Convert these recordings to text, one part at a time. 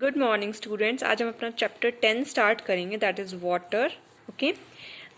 Good morning students. आज हम अपना चैप्टर 10 स्टार्ट करेंगे, दैट इज वाटर। ओके,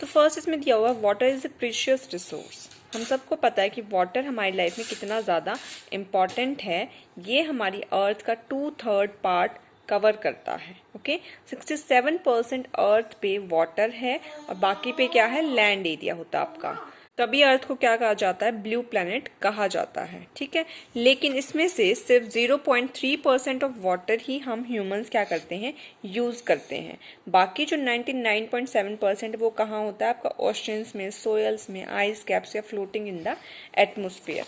तो फर्स्ट इसमें दिया हुआ water is a precious resource. हम सबको पता है कि वाटर हमारी लाइफ में कितना ज़्यादा इम्पॉर्टेंट है। ये हमारी अर्थ का 2/3 पार्ट कवर करता है। ओके, 67% अर्थ पे वाटर है और बाकी पे क्या है, लैंड एरिया होता है आपका। तभी अर्थ को क्या कहा जाता है, ब्लू प्लैनेट कहा जाता है। ठीक है, लेकिन इसमें से सिर्फ 0.3% ऑफ वाटर ही हम ह्यूमंस क्या करते हैं, यूज करते हैं। बाकी जो 99.7% वो कहाँ होता है, आपका ओशंस में, सोयल्स में, आइस कैप्स या फ्लोटिंग इन द एटमोस्फियर।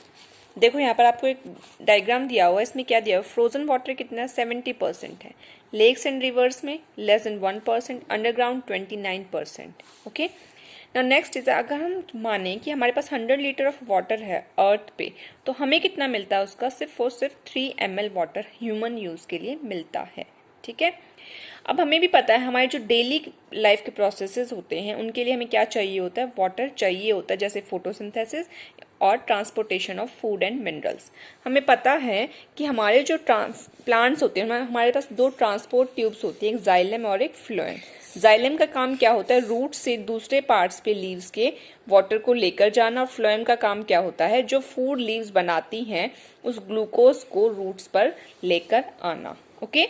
देखो यहाँ पर आपको एक डायग्राम दिया हुआ है, इसमें क्या दिया हुआ है, फ्रोजन वाटर कितना 70% है, लेक्स एंड रिवर्स में less than 1%, underground 29%। Okay, now next is, अगर हम माने कि हमारे पास 100 लीटर ऑफ वाटर है अर्थ पे, तो हमें कितना मिलता है उसका, सिर्फ और सिर्फ 3 ml वाटर ह्यूमन यूज के लिए मिलता है। ठीक है, अब हमें भी पता है हमारे जो डेली लाइफ के प्रोसेसेस होते हैं उनके लिए हमें क्या चाहिए होता है, वाटर चाहिए होता है, जैसे फोटोसिंथेसिस और transportation of food and minerals. हमें पता है कि हमारे जो प्लांट्स होते हैं, हमारे पास 2 ट्रांसपोर्ट ट्यूब्स होती हैं, एक जाइलम और एक फ्लोएम। जाइलम का काम क्या होता है, रूट से दूसरे पार्ट्स पे लीव्स के वाटर को लेकर जाना, और फ्लोएम का काम क्या होता है, जो फूड लीव्स बनाती हैं उस ग्लूकोज को रूट्स पर लेकर आना। Okay,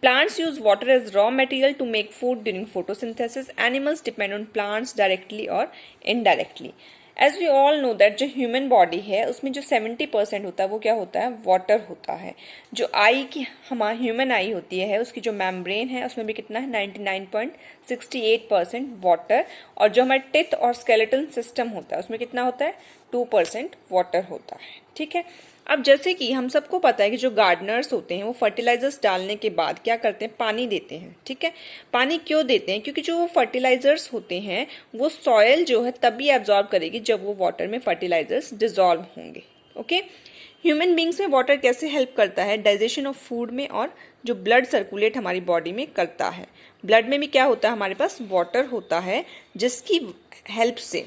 plants use water as raw material to make food during photosynthesis. Animals depend on plants directly or indirectly. As we all know that जो ह्यूमन बॉडी है उसमें जो 70% होता है वो क्या होता है, वाटर होता है। जो आई की हमारी ह्यूमन आई होती है उसकी जो मेम्ब्रेन है उसमें भी कितना है, 99.68% वाटर, और जो हमारे टिथ और स्केलेटन सिस्टम होता है उसमें कितना होता है, 2% वाटर होता है। ठीक है, अब जैसे कि हम सबको पता है कि जो गार्डनर्स होते हैं वो फर्टिलाइजर्स डालने के बाद क्या करते हैं, पानी देते हैं। ठीक है, पानी क्यों देते हैं, क्योंकि जो फर्टिलाइजर्स होते हैं वो सॉयल जो है तभी एब्जॉर्ब करेगी जब वो वाटर में फर्टिलाइजर्स डिजॉल्व होंगे। ओके, ह्यूमन बींग्स में वाटर कैसे हेल्प करता है, डाइजेशन ऑफ फूड में, और जो ब्लड सर्कुलेट हमारी बॉडी में करता है। ब्लड में भी क्या होता है, हमारे पास वाटर होता है, जिसकी हेल्प से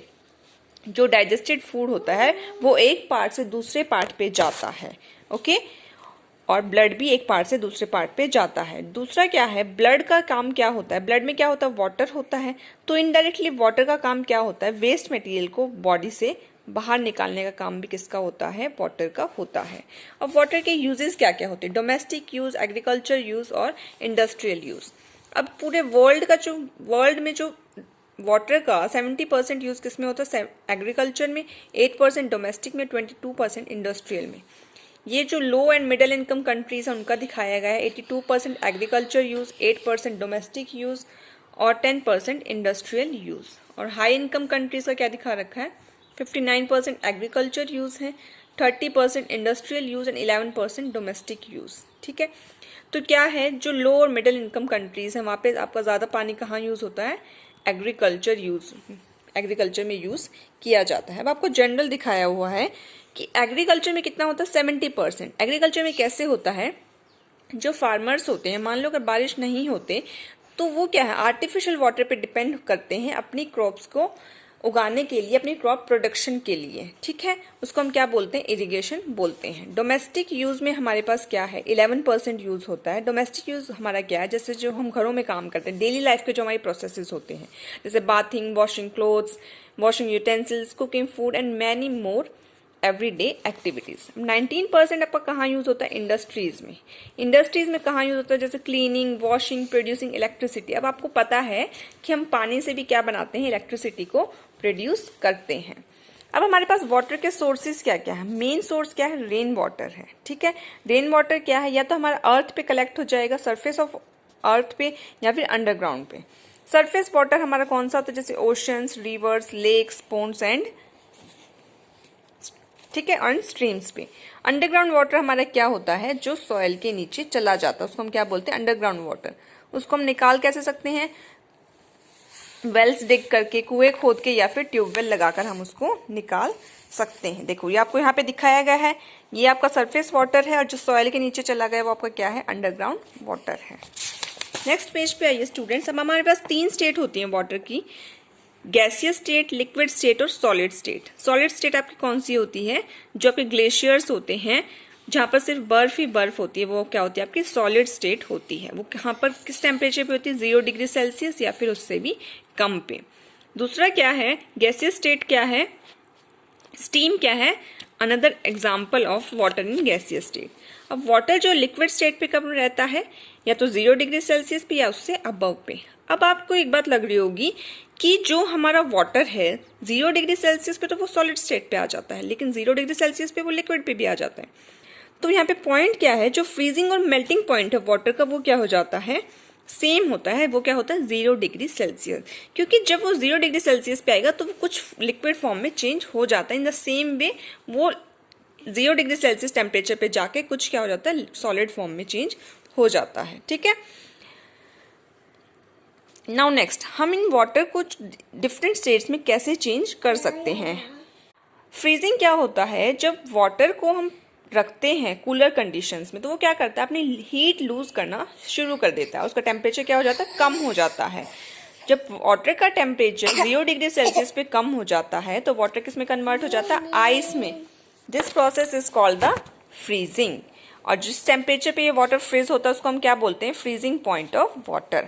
जो डाइजेस्टेड फूड होता है वो एक पार्ट से दूसरे पार्ट पे जाता है। ओके, और ब्लड भी एक पार्ट से दूसरे पार्ट पे जाता है। दूसरा क्या है, ब्लड का काम क्या होता है, ब्लड में क्या होता है, वाटर होता है, तो इनडायरेक्टली वाटर का काम क्या होता है, वेस्ट मटेरियल को बॉडी से बाहर निकालने का काम भी किसका होता है, वाटर का होता है। अब वाटर के यूजेस क्या क्या होते हैं, डोमेस्टिक यूज, एग्रीकल्चर यूज और इंडस्ट्रियल यूज। अब पूरे वर्ल्ड में जो वाटर का 70% यूज किसमें होता है, एग्रीकल्चर में, 8% डोमेस्टिक में, 22% इंडस्ट्रियल में। ये जो लो एंड मिडिल इनकम कंट्रीज है उनका दिखाया गया है, 82% एग्रीकल्चर यूज, 8% डोमेस्टिक यूज और 10% इंडस्ट्रियल यूज। और हाई इनकम कंट्रीज का क्या दिखा रखा है, 59% एग्रीकल्चर यूज है, 30% industrial use and 11% domestic use. ठीक है, तो क्या है, जो लो और मिडिल इनकम कंट्रीज है वहाँ पे आपका ज़्यादा पानी कहाँ यूज होता है, एग्रीकल्चर में यूज किया जाता है। अब आपको जनरल दिखाया हुआ है कि एग्रीकल्चर में कितना होता है, 70%। एग्रीकल्चर में कैसे होता है, जो फार्मर्स होते हैं, मान लो अगर बारिश नहीं होते तो वो क्या है, आर्टिफिशियल वाटर पे डिपेंड करते हैं अपनी क्रॉप्स को उगाने के लिए, अपनी क्रॉप प्रोडक्शन के लिए। ठीक है, उसको हम क्या बोलते हैं, इरिगेशन बोलते हैं। डोमेस्टिक यूज में हमारे पास क्या है, 11% यूज होता है। डोमेस्टिक यूज हमारा क्या है, जैसे जो हम घरों में काम करते हैं, डेली लाइफ के जो हमारे प्रोसेसेस होते हैं, जैसे bathing, washing clothes, washing utensils, cooking food and many more everyday activities. 19% आपका कहाँ यूज होता है, इंडस्ट्रीज में। इंडस्ट्रीज में कहाँ यूज होता है, जैसे क्लीनिंग, वॉशिंग, प्रोड्यूसिंग इलेक्ट्रिसिटी। अब आपको पता है कि हम पानी से भी क्या बनाते हैं, इलेक्ट्रिसिटी को प्रोड्यूस करते हैं। अब हमारे पास वाटर के सोर्सेज क्या क्या है, मेन सोर्स क्या है, रेन वाटर है। ठीक है, रेन वाटर क्या है, या तो हमारा अर्थ पे कलेक्ट हो जाएगा, सरफेस ऑफ अर्थ पे, या फिर अंडरग्राउंड पे। सरफेस वाटर हमारा कौन सा होता है, जैसे ओशंस, रिवर्स, लेक्स, पोन्ड्स एंड, ठीक है, और स्ट्रीम्स पे। अंडरग्राउंड वाटर हमारा क्या होता है, जो सॉइल के नीचे चला जाता है उसको हम क्या बोलते हैं, अंडरग्राउंड वाटर। उसको हम निकाल कैसे सकते हैं, वेल्स डिग करके, कुएं खोद के, या फिर ट्यूबवेल लगाकर हम उसको निकाल सकते हैं। देखो ये आपको यहाँ पे दिखाया गया है, ये आपका सरफेस वाटर है, और जो सॉइल के नीचे चला गया वो आपका क्या है, अंडरग्राउंड वाटर है। नेक्स्ट पेज पे आइए स्टूडेंट्स। अब हमारे पास 3 स्टेट होती हैं वाटर की, गैसियस स्टेट, लिक्विड स्टेट और सॉलिड स्टेट। सॉलिड स्टेट आपकी कौन सी होती है, जो आपके ग्लेशियर्स होते हैं जहाँ पर सिर्फ बर्फ ही बर्फ होती है वो क्या होती है आपकी सॉलिड स्टेट होती है। वो कहाँ पर किस टेम्परेचर पे होती है 0 डिग्री सेल्सियस या फिर उससे भी कम पे। दूसरा क्या है गैसियस स्टेट क्या है, स्टीम क्या है, another example of water in gaseous state. अब वाटर जो लिक्विड स्टेट पे कब रहता है या तो 0 डिग्री सेल्सियस पे या उससे अबव पे। अब आपको एक बात लग रही होगी कि जो हमारा वाटर है 0 डिग्री सेल्सियस पे तो वो सॉलिड स्टेट पे आ जाता है, लेकिन 0 डिग्री सेल्सियस पे वो लिक्विड पे भी आ जाता है। तो यहाँ पे पॉइंट क्या है, जो फ्रीजिंग और मेल्टिंग पॉइंट है वाटर का वो क्या हो जाता है, सेम होता है। वो क्या होता है 0 डिग्री सेल्सियस, क्योंकि जब वो 0 डिग्री सेल्सियस पे आएगा तो वो कुछ लिक्विड फॉर्म में चेंज हो जाता है। इन द सेम वे वो 0 डिग्री सेल्सियस टेम्परेचर पे जाके कुछ क्या हो जाता है सॉलिड फॉर्म में चेंज हो जाता है। ठीक है, नाउ नेक्स्ट हम इन वाटर को डिफरेंट स्टेट्स में कैसे चेंज कर सकते हैं। फ्रीजिंग क्या होता है, जब वाटर को हम रखते हैं कूलर कंडीशंस में तो वो क्या करता है अपनी हीट लूज करना शुरू कर देता है, उसका टेम्परेचर क्या हो जाता है कम हो जाता है। जब वाटर का टेम्परेचर 0 डिग्री सेल्सियस पे कम हो जाता है तो वाटर किस में कन्वर्ट हो जाता है, आइस में। This process is called the freezing. और जिस टेम्परेचर पे ये वाटर फ्रीज होता है उसको हम क्या बोलते हैं, freezing point of water.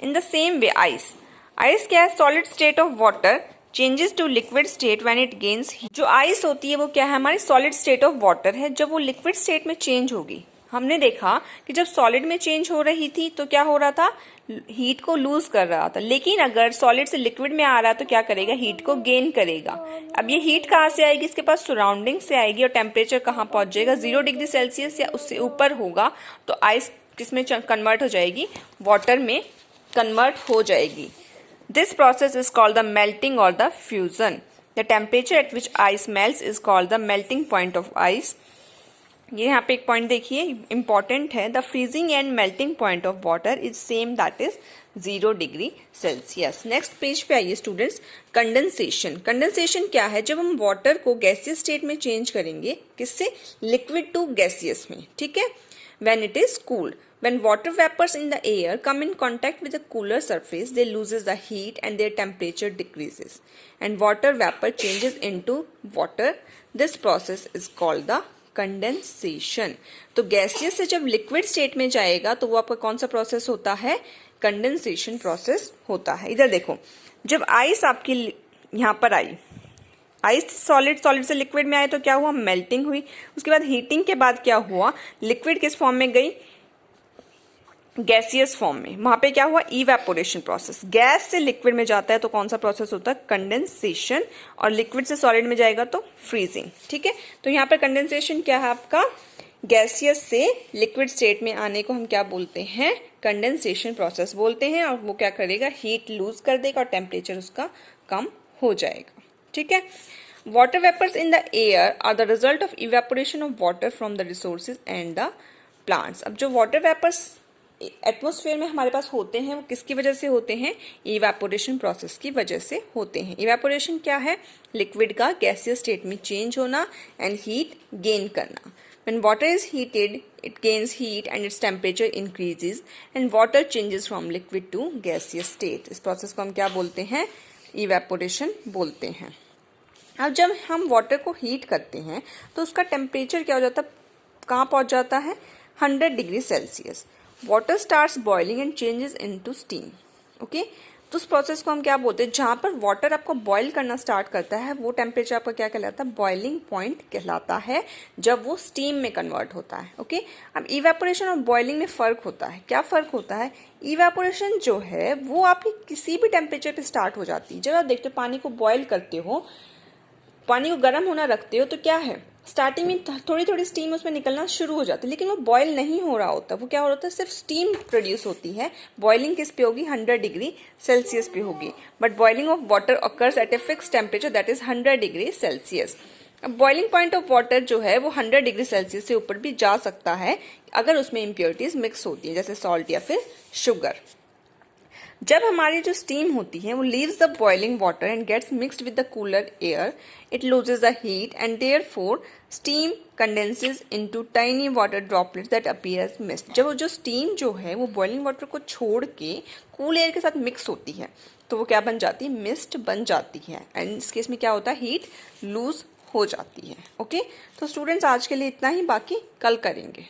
In the same way ice क्या है, solid state of water changes to liquid state when it gains heat. जो आइस होती है वो क्या है, हमारी सॉलिड स्टेट ऑफ वाटर है, जब वो लिक्विड स्टेट में चेंज होगी। हमने देखा कि जब सॉलिड में चेंज हो रही थी तो क्या हो रहा था, हीट को लूज कर रहा था, लेकिन अगर सॉलिड से लिक्विड में आ रहा है तो क्या करेगा, हीट को गेन करेगा। अब ये हीट कहाँ से आएगी, इसके पास सराउंडिंग से आएगी और टेम्परेचर कहाँ पहुंच जाएगा, 0 डिग्री सेल्सियस या उससे ऊपर होगा तो आइस किसमें कन्वर्ट हो जाएगी, वाटर में कन्वर्ट हो जाएगी। This process is called the melting or the fusion. The temperature at which ice melts is called the melting point of ice. ये यहाँ पे एक पॉइंट देखिए इंपॉर्टेंट है, the freezing and melting point of water is same, that is 0 degree Celsius. Next page पे आइए students, condensation. Condensation क्या है, जब हम वाटर को गैसियस स्टेट में चेंज करेंगे, किससे, लिक्विड टू गैसियस में। ठीक है, when it is cooled. When water vapors in the air come in contact with a cooler surface, they loses the heat and their temperature decreases. And water vapor changes into water. This process is called the condensation. तो gaseous से जब liquid state में जाएगा तो वो आपका कौन सा प्रोसेस होता है, कंडेंसेशन प्रोसेस होता है। इधर देखो, जब आइस आपकी यहाँ पर आई, आइस सॉलिड से लिक्विड में आए तो क्या हुआ, मेल्टिंग हुई। उसके बाद हीटिंग के बाद क्या हुआ, लिक्विड किस फॉर्म में गई, गैसियस फॉर्म में। वहां पे क्या हुआ, इवेपोरेशन प्रोसेस। गैस से लिक्विड में जाता है तो कौन सा प्रोसेस होता है, कंडेंसेशन। और लिक्विड से सॉलिड में जाएगा तो फ्रीजिंग। ठीक है, तो यहाँ पर कंडेंसेशन क्या है आपका, गैसियस से लिक्विड स्टेट में आने को हम क्या बोलते हैं, कंडेंसेशन प्रोसेस बोलते हैं। और वो क्या करेगा, हीट लूज कर देगा और टेम्परेचर उसका कम हो जाएगा। ठीक है, water vapours in the air are the result of evaporation of water from the resources and the plants. अब जो वाटर वेपर्स एटमॉस्फेयर में हमारे पास होते हैं वो किसकी वजह से होते हैं, इवेपोरेशन प्रोसेस की वजह से होते हैं। इवेपोरेशन क्या है, लिक्विड का गैसियस स्टेट में चेंज होना एंड हीट गेन करना। When water is heated, it gains heat and its temperature increases and water changes from liquid to gaseous state. इस प्रोसेस को हम क्या बोलते हैं, इवेपोरेशन बोलते हैं। अब जब हम वाटर को हीट करते हैं तो उसका टेम्परेचर क्या हो जाता है, कहाँ पहुँच जाता है, 100 degree Celsius. Water starts boiling and changes into steam. Okay, तो उस प्रोसेस को हम क्या बोलते हैं, जहाँ पर वाटर आपको बॉईल करना स्टार्ट करता है वो टेम्परेचर आपका क्या कहलाता है, बॉइलिंग पॉइंट कहलाता है, जब वो स्टीम में कन्वर्ट होता है। ओके, अब इवेपोरेशन और बॉइलिंग में फ़र्क होता है। क्या फ़र्क होता है, इवेपोरेशन जो है वो आपकी किसी भी टेम्परेचर पे स्टार्ट हो जाती है। जब आप देखते हो पानी को बॉयल करते हो, पानी को गर्म होना रखते हो तो क्या है, स्टार्टिंग में थोड़ी थोड़ी स्टीम उसमें निकलना शुरू हो जाती है, लेकिन वो बॉयल नहीं हो रहा होता। वो क्या हो रहा होता है, सिर्फ स्टीम प्रोड्यूस होती है। बॉइलिंग किस पे होगी, 100 डिग्री सेल्सियस पे होगी। But boiling of water occurs eight a fix temperature that is 100 degree Celsius. अब बॉइलिंग पॉइंट ऑफ वाटर जो है वो 100 डिग्री सेल्सियस से ऊपर भी जा सकता है अगर उसमें इम्प्योरिटीज मिक्स होती है, जैसे सॉल्ट या फिर शुगर। जब हमारी जो स्टीम होती है वो leaves the boiling water and gets mixed with the cooler air, it loses the heat and therefore steam condenses into tiny water droplets that appear as mist. जब वो जो स्टीम जो है वो बॉइलिंग वाटर को छोड़ के कूल एयर के साथ मिक्स होती है तो वो क्या बन जाती है, मिस्ट बन जाती है। एंड इस केस में क्या होता है, हीट लूज हो जाती है। ओके, तो स्टूडेंट्स आज के लिए इतना ही, बाकी कल करेंगे।